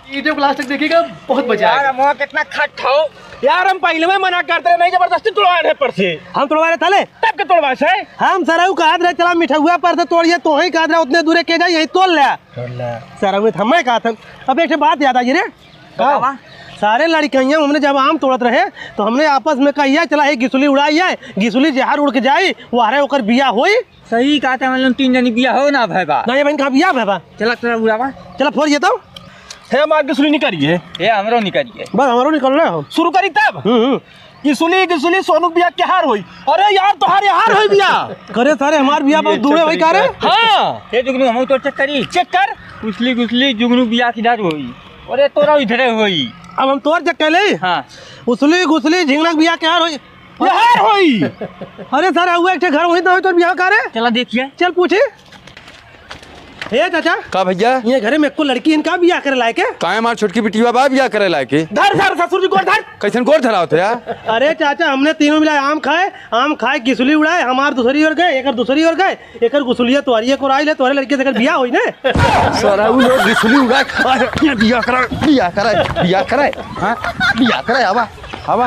Video को last तक देखिएगा, बहुत मजा आएगा। यार कितना खट हो यार, हम पहले में मना करते रहे, नहीं जबरदस्ती तोड़वा रहे पर से। हम तोड़वा रहे थाले तब के तोड़वा से हम सराऊ कहा रहे चला मिठुआ पर से तोड़िए, तो ही कहा रहे उतने दूरे के जाए, यही तोड़ ले सराऊ ने हमें कहा था। अब एक बात याद आई रे, सारे लड़कियां हमने जब आम तोड़त रहे तो हमने आपस में कहिया चला एक गिसुली उड़ाई है, गिसुली जहर उड़ के जाई वारे ओकर बिया होई। सही कहा था, मतलब 3 जनी बिया हो ना भैबा, नहीं बहन का बिया भैबा। चला चला उड़ावा, चला फोड़ ये तो हे मार के सुली निकलिए, हे हमरो निकलिए, बस हमारो निकल रहे हो शुरू करी तब। गिसुली सोनू बिया के हार होई। अरे यार तोहारे हार होई बिया करे सारे हमार बिया बहुत दूर है भाई का रे। हां हे जुगनू हम तो चेक करी, चेक कर गुसली जुगनू बिया किधर होई। अरे तोरा इधरे होई। अब हम तोड़ चक्के ले। हां उसली गुसली झिंगना बिया के हार होई, हार होई। अरे सारे हुआ एक घर वही तो बिया का रे। चला देखिए, चल पूछे हे चाचा का भैया ये घरे में एको लड़की इनका बिया करे लायक है। काहे मार छोटकी बिटिया बा बिया करे लायके धर धर ससुर जी गोर धर। कैसन गोर धरा होते यार। अरे चाचा हमने तीनों मिला आम खाए गिसुली उड़ाए, हमार दूसरी ओर गए, एक दूसरी ओर गए, एक गुसुलिया तोरिए को राई ले, तोरे लड़के से बिया होई ने। सारा उ लोग गिसुली उड़ा बिया कराए हां बिया कराए आवा आवा।